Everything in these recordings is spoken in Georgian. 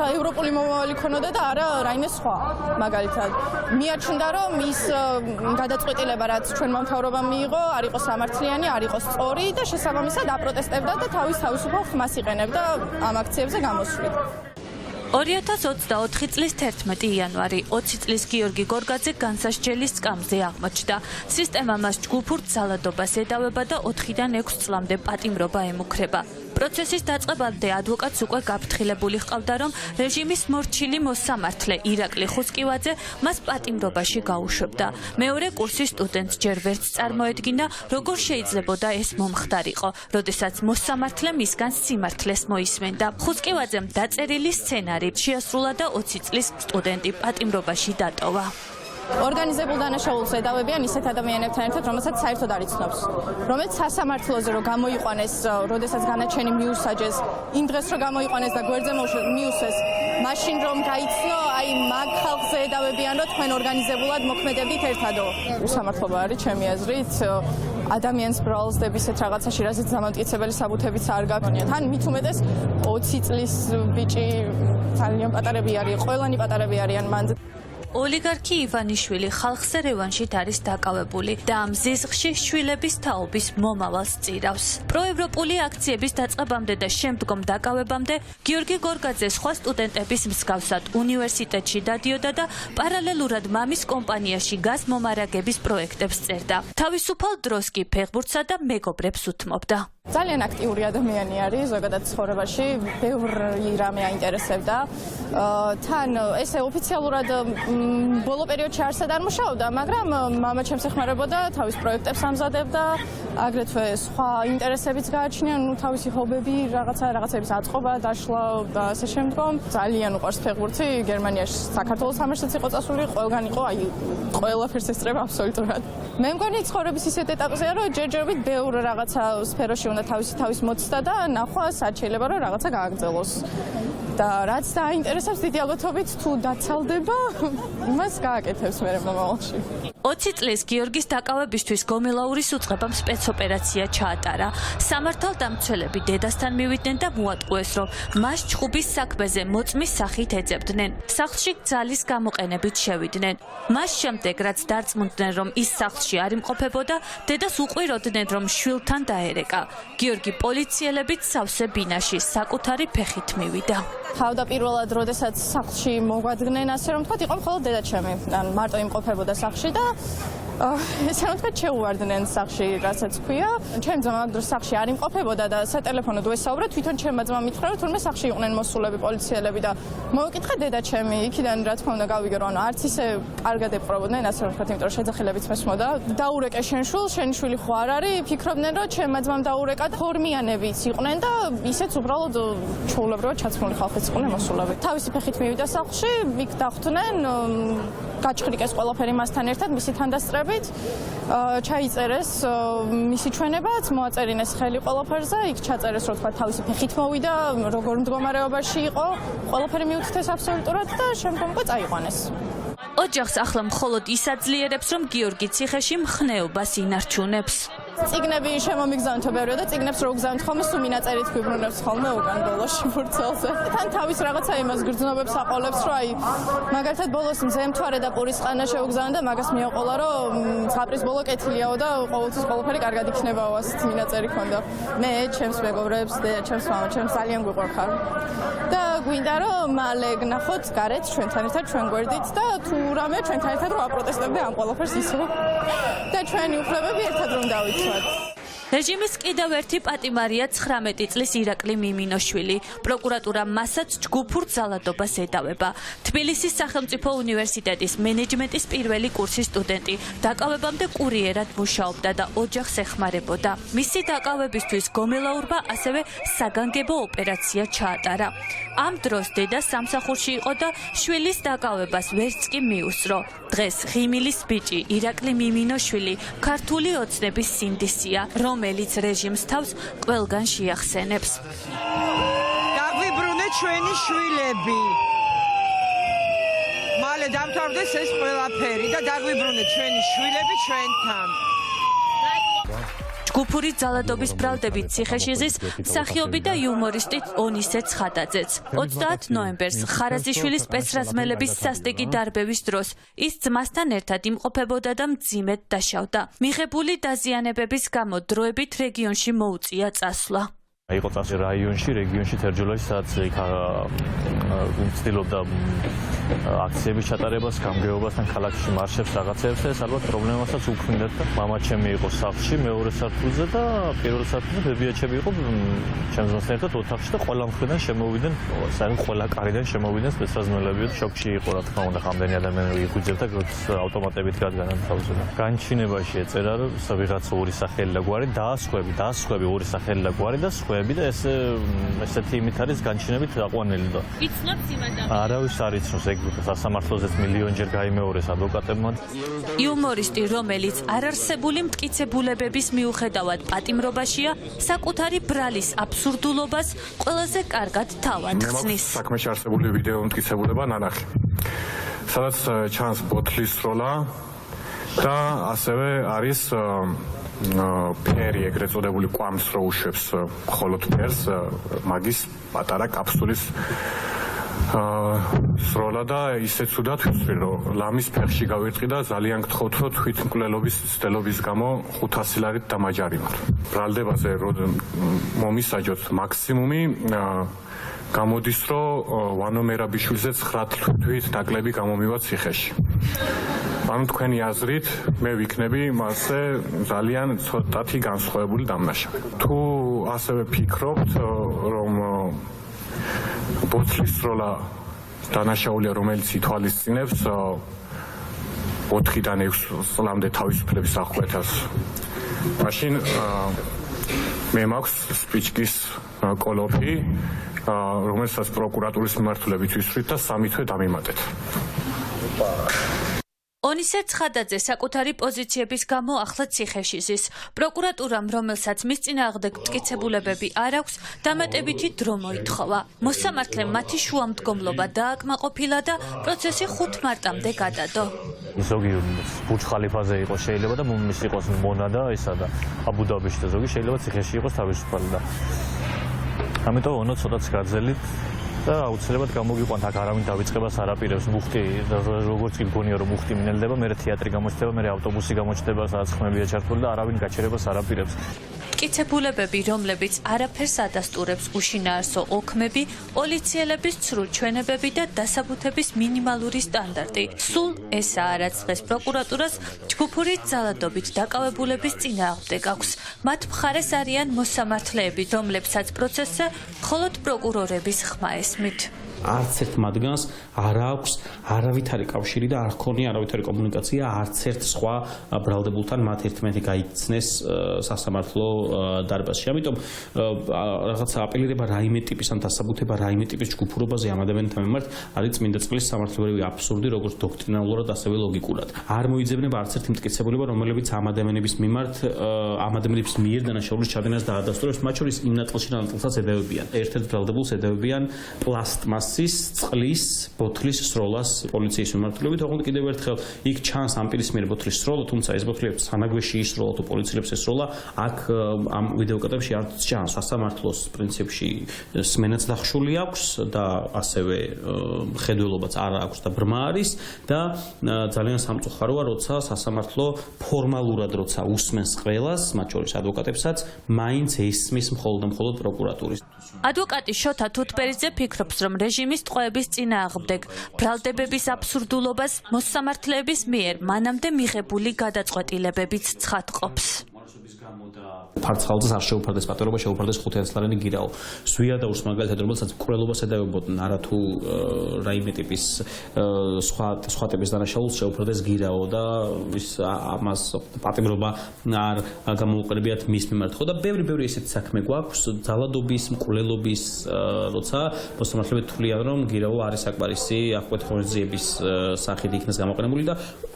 ევროპული მომავალი ქონოდა და არა რაიმე სხვა. მაგალითად, მიაჩნდა რომ ის გადაწყვეტილება რაც ჩვენმა მთავრობამ მიიღო, არ იყოს სამართლიანი, არ იყოს სწორი და შესაბამისად აპროტესტებდა და თავისუფალ ხმას იყენებდა ამ აქციებზე გამოსვლით. 2024 წლის 11 იანვარი 20 წლის გიორგი გორგაძე განსასჯელის სკამზე აღმოჩნდა. სისტემა მას ჯგუფურ ძალადობას ედავება და 4-დან 6 წლამდე პატიმრობა ემუქრება. პროცესის დაწყებამდე ადვოკატს უკვე გაფრთხილებული ჰყავდა, რომ რეჟიმის მორჩილი მოსამართლე ირაკლი ხუსკივაძე მას პატიმრობაში გაუშვებდა. მეორე კურსის სტუდენტს ჯერ ვერც წარმოედგინა, როგორ შეიძლებოდა ეს მომხდარიყო, როდესაც მოსამართლე მისგან სიმართლეს მოისმენდა. ხუსკივაძემ დაწერილი სცენარი შეასრულა და 20 წლის სტუდენტი პატიმრობაში დატოვა. ორგანიზებულ დანაშაულს ედავებიან ისეთ ადამიანებთან ერთად, რომელსაც საერთოდ არ იცნობს. რომელიც სასამართლოზე რომ გამოიყვანეს, როდესაც განაჩენი მიუსაჯეს, იმ დღეს რომ გამოიყვანეს და გვერდზე მიუსეს, მაშინ რომ გაიცნო, აი მაგ ხალხზე ედავებიან, რომ თქვენ ორგანიზებულად მოქმედებდით ერთადო. უსამართლობა არის ჩემი აზრით. ადამიანს ბრალსდებ ისეთ რაღაცაში, რასაც დამამტკიცებელი საბუთებიც არ გაქვს. თან მით უმეტეს 20 წლის ბიჭი ძალიან პატარები არის, ყველანი პატარები არიან მანდ. ოლიგარქი ივანიშვილი ხალხზე რევანშით არის დაკავებული და ამ ზიზღში შვილების თაობის მომავალს წირავს. პროევროპული აქციების დაწყებამდე და შემდგომ დაკავებამდე გიორგი გორგაძე სხვა სტუდენტების მსგავსად უნივერსიტეტში დადიოდა და პარალელურად მამის კომპანიაში გაზ მომარაგების პროექტებს წერდა. თავისუფალ დროს კი ფეხბურთსა და მეგობრებს უთმობდა. ძალიან აქტიური ადამიანი არის ზოგადად ცხოვრებაში, ბევრი რამე აინტერესებდა. თან ესე ოფიციალურად ბოლო პერიოდში არსად არ მუშაობდა, მაგრამ მამა ჩემს ეხმარებოდა, თავის პროექტებს ამზადებდა, აგრეთვე სხვა ინტერესებიც გააჩნია, თავისი ჰობები, რაღაცების აწყობა, დაშლა და ასე შემდგომ. ძალიან უყვარს ფეხბურთი, გერმანიაში საქართველოს თამაშიც იყო წასული, ყველგან იყო, აი ყველაფერს ესწრება აბსოლუტურად. მე მგონი ცხოვრების ისეთ ეტაპზეა, რომ ჯერჯერობით ბევრ რაღაცა სფეროში უნდა თავის მოცდა და ნახვა სად შეიძლება რომ რაღაცა გააგრძელოს. და რაც დააინტერესებს დიდი ალბათობით თუ დაცალდება, იმას გააკეთებს მე მომავალში. 20 წლის გიორგის დაკავებისთვის გომელაურის უწყებამ სპეცოპერაცია ჩაატარა. სამართალდამცველები დედასთან მივიდნენ და მოატყუეს, რომ მას ჩხუბის საქმეზე მოწმის სახით ეძებდნენ. სახლში ძალის გამოყენებით შევიდნენ. მას შემდეგ, რაც დარწმუნდნენ, რომ ის სახლში არ იმყოფებოდა, დედას უყვიროდნენ, რომ შვილთან დაერეკა. გიორგი პოლიციელებით სავსე ბინაში საკუთარი ფეხით მივიდა. თავდაპირველად, როდესაც სახლში მოგვადგნენ, ასე რომ თქვა, იყო მხოლოდ დედაჩემი. ან მარტო იმყოფებოდა სახლში და ესე რომ თქვა, შეუვარდნენ სახლში, რასაც ქვია. ჩემ ძმამ ამ დროს სახლში არ იმყოფებოდა და სატელეფონოდ ვესაუბრე, თვითონ ჩემმა ძმამ მითხრა, რომ თურმე სახლში იყვნენ მოსულები პოლიციელები და მოვიკითხე დედაჩემი, იქიდან რა თქმა უნდა გავიგე, რომ არც ისე კარგად ეპყრობოდნენ, ასე რომ თქვა, იმიტომ რომ შეძახილებიც მესმოდა. დაურეკე შენ შვილს, შენი შვილი ხო არ არის, ფიქრობდნენ, რომ ჩემმა ძმამ დაურეკა და ფორმიანებიც იყვნენ და ისეც უბრალოდ ჩაულებრივად ჩაცმული ხალხიც იყვნენ მოსულები. თავისი ფეხით მივიდა სახლში, იქ დახვდნენ, გაჩხრიკეს ყველაფერი მასთან ერთად, მისი თანდასწრებით, ჩაიწერეს მისი ჩვენებაც, მოაწერინეს ხელი ყველაფერზე, იქ ჩაწერეს, რომ თქვა, თავისი ფეხით მოვიდა, როგორ მდგომარეობაში იყო, ყველაფერი მიუთითეს აბსოლუტურად და შემდგომ უკვე წაიყვანეს. ოჯახს ახლა მხოლოდ ის აძლიერებს, რომ გიორგი ციხეში მხნეობას ინარჩუნებს. წიგნები შემომიგზავნთო ბევრია და წიგნებს რო გზავნთ ხოლმე სულ მინაწერით გვიბრუნებს ხოლმე უკან ბოლოში ფურცელზე. თან თავის რაღაცა იმას გრძნობებს აყოლებს, რომ აი მაგალითად ბოლოს მზემთვარე და პურისყანა შევგზავნე და მაგას მიაყოლა, რომ ზღაპრის ბოლო კეთილიაო და ყოველთვის ყველაფერი კარგად იქნებაო, ასეთ მინაწერი ქონდა. მე ჩემს მეგობრებს და ჩემს მამაჩემს ძალიან გვიყვარხარ. და გვინდა რომ მალე გნახოთ გარეთ ჩვენთან ერთად ჩვენ გვერდით და თუ რამე ჩვენთან ერთად რო აპროტესტებდე ამ ყველაფერს ისე. და ჩვენი უფლებები ერთად რომ დავიცვათ. რეჟიმის კიდევ ერთი პატიმარია 19 წლის ირაკლი მიმინოშვილი. პროკურატურა მასაც ჯგუფურ ძალადობას ედავება. თბილისის სახელმწიფო უნივერსიტეტის მენეჯმენტის პირველი კურსის სტუდენტი დაკავებამდე კურიერად მუშაობდა და ოჯახს ეხმარებოდა. მისი დაკავებისთვის გომელაურმა ასევე საგანგებო ოპერაცია ჩაატარა. ამ დროს დედა სამსახურში იყო და შვილის დაკავებას ვერც კი მიუსწრო. დღეს ღიმილის ბიჭი ირაკლი მიმინოშვილი ქართული ოცნების სინდისია, რომელიც რეჟიმს თავს ყველგან შეახსენებს. დაგვიბრუნეთ ჩვენი შვილები. მალე დამთავრდეს ეს ყველაფერი და დაგვიბრუნეთ ჩვენი შვილები ჩვენთან. ჯგუფური ძალადობის ბრალდებით ციხეში ზის მსახიობი და იუმორისტი ონისე ცხადაძეც. 30 ნოემბერს ხარაზიშვილის სპეცრაზმელების სასტიკი დარბევის დროს ის ძმასთან ერთად იმყოფებოდა და მძიმედ დაშავდა. მიღებული დაზიანებების გამო დროებით რეგიონში მოუწია წასვლა. იყო წასვლა რაიონში, რეგიონში თერჯოლაში, სადაც ცდილობდა აქციების ჩატარებას, გამგეობასთან ქალაქში მარშებს რაღაცებს და ეს ალბათ პრობლემასაც უქმნიდა და მამა ჩემი იყო სახლში მეორე სართულზე და პირველ სართულზე ბებიაჩები იყო ჩემს ძმასთან ერთად ოთახში და ყველა მხრიდან შემოვიდნენ, საერთოდ ყველა კარიდან შემოვიდნენ სპეცრაზმელები და შოკში იყო რა თქმა უნდა რამდენი ადამიანი იგვიძებდა ავტომატებით გადგანან თავზე. განჩინებაში ეწერა რომ ვიღაცა ორი სახელი და გვარი დაასხვები ორი სახელი და გვარი და სხვაები და ესეთი იმით არის განჩინებით დაყვანილი და იცნობს იმადა. არავის არ იცნობს ეგ სასამართლოზეც მილიონჯერ გაიმეორეს ადვოკატებმა. იუმორისტი, რომელიც არარსებული მტკიცებულებების მიუხედავად პატიმრობაშია, საკუთარი ბრალის აბსურდულობას ყველაზე კარგად თავად ხსნის. საქმეში არსებული ვიდეო მტკიცებულება ნანახი. სადაც ჩანს ბოთლის სროლა და ასევე არის ფერი ეგრეთ წოდებული კვამს რო უშვებს მხოლოდ ფერს მაგის პატარა კაფსულის სროლა და ისეც უდათ ვიცი რომ ლამის ფეხში გავირტყი და ძალიან გთხოვთ რომ თვითმკვლელობის ცდელობის გამო 500 ლარით დამაჯარიმოთ. ბრალდებაზე რომ მომისაჯოთ მაქსიმუმი გამოდის რომ ვანო მერაბიშვილზე 9 თვით ნაკლები გამომივა ციხეში. ანუ თქვენი აზრით მე ვიქნები მასზე ძალიან ცოტათი განსხვავებული დამნაშავე. თუ ასევე ფიქრობთ რომ ბოთლის სროლა დანაშაულია რომელიც ითვალისწინებს 4-დან 6 წლამდე თავისუფლების აღკვეთას. მაშინ მე მაქვს სპიჩკის კოლოფი რომელსაც პროკურატურის მიმართულებით ვისვრით და 3 თვე დამიმატეთ. ონისე ცხადაძე საკუთარი პოზიციების გამო ახლა ციხეში ზის. პროკურატურამ, რომელსაც მის წინააღმდეგ მტკიცებულებები არ აქვს, დამატებითი დრო მოითხოვა. მოსამართლემ მათი შუამდგომლობა დააკმაყოფილა და პროცესი 5 მარტამდე გადადო. ზოგი ბურჯ ხალიფაზე იყო შეიძლება და მის იყოს მონა და ისა და აბუ-დაბიში და ზოგი შეიძლება ციხეში იყოს თავისუფალი და ამიტომ ონო ცოტაც გაძელით და აუცილებლად გამოგიყვანთ აქ არავინ დავიწყებას არ აპირებს მუხტი როგორც კი გონია რომ მუხტი მინელდება მე თეატრი გამოჩნდება მე ავტობუსი გამოჩნდება სადაც ხმებია ჩართული და არავინ გაჩერებას არ აპირებს. მტკიცებულებები, რომლებიც არაფერს ადასტურებს უშინაარსო ოქმები, პოლიციელების ცრუ ჩვენებები და დასაბუთების მინიმალური სტანდარტი. სულ ესაა რაც დღეს პროკურატურას ჯგუფური ძალადობით დაკავებულების წინააღმდეგ აქვს. მათ მხარეს არიან მოსამართლეები, რომლებსაც პროცესზე მხოლოდ პროკურორების ხმა ესმით. არც ერთ მათგანს არ აქვს არავითარი კავშირი და არ ჰქონია არავითარი კომუნიკაცია არც ერთ სხვა ბრალდებულთან მათ ერთმანეთი გაიცნეს სასამართლო დარბაზში. ამიტომ რაღაცა აპელირება რაიმე ტიპის ან დასაბუთება რაიმე ტიპის ჯგუფურობაზე ამ ადამიანთა მიმართ არის წმინდა წყლის სამართლებრივი აბსურდი როგორც დოქტრინალურად ასევე ლოგიკურად. არ მოიძებნება არც ერთი მტკიცებულება რომელებიც ამ ადამიანების მიმართ ამ ადამიანების მიერ დანაშაულის ჩადენას დაადასტურებს მათ შორის იმ ნაწილსაც ედევებიან. ერთ-ერთ ბრალდებულს ედევებიან პლასტმას წყლის ბოთლის სროლას პოლიციის მიმართულებით. ოღონდ კიდევ ერთხელ იქ ჩანს ამ პირის მიერ ბოთლის სროლა, თუმცა ეს ბოთლები სანაგვეში ისროლა თუ პოლიციელებს ესროლა, აქ ამ ვიდეოკადრებში არ ჩანს. სასამართლოს პრინციპში სმენაც დახშული აქვს და ასევე ხედველობაც არ აქვს და ბრმა არის და ძალიან სამწუხაროა, როცა სასამართლო ფორმალურად როცა უსმენს ყველას, მათ შორის ადვოკატებსაც, მაინც ესმის მხოლოდ და მხოლოდ პროკურატურის. ადვოკატი შოთა თუთბერიძე ფიქრობს, რომ რეჟიმის ტყვეების წინააღმდეგ ბრალდებების აბსურდულობას მოსამართლეების მიერ მანამდე მიღებული გადაწყვეტილებებიც ცხადყოფს. ფარცხალძეს არ შეუფარდეს პატარობა, შეუფარდეს 5,000 ლარიანი გირაო. ზვიადაურს მაგალითად, რომელსაც მკვლელობას ედავებოდნენ, არა თუ რაიმე ტიპის სხვა ტიპის დანაშაულს შეუფარდეს გირაო და ის ამას პატიმრობა არ გამოუყენებიათ მის მიმართ. ხო და ბევრი ესეთი საქმე გვაქვს, ძალადობის, მკვლელობის, როცა მოსამართლეები თვლიან, რომ გირაო არის საკმარისი აღკვეთ ღონისძიების სახით იქნას გამოყენებული და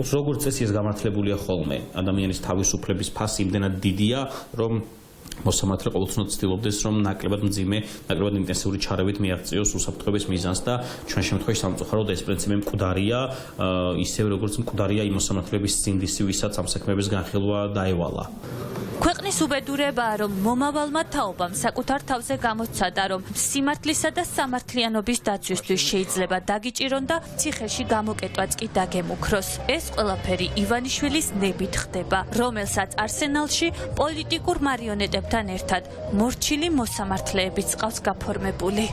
როგორც წესი ეს გამართლებულია ხოლმე. ადამიანის თავისუფლების ფასი იმდენად დიდია, რომ მოსამართლე ყოველთვის ცდილობდეს, რომ ნაკლებად მძიმე, ნაკლებად ინტენსიური ჩარევით მიაღწიოს უსაფრთხოების მიზანს და ჩვენ შემთხვევაში სამწუხაროდ ეს პრინციპი მკვდარია, ისევე როგორც მკვდარია იმ მოსამართლეების სინდისი, ვისაც ამ საქმეების განხილვა დაევალა. ქვეყნის უბედურებაა, რომ მომავალმა თაობამ საკუთარ თავზე გამოცადა, რომ სიმართლისა და სამართლიანობის დაცვისთვის შეიძლება დაგიჭირონ და ციხეში გამოკეტვაც კი დაგემუქროს. ეს ყველაფერი ივანიშვილის ნებით ხდება, რომელსაც არსენალში პოლიტიკურ მარიონეტებთან ერთად მორჩილი მოსამართლეებიც ყავს გაფორმებული.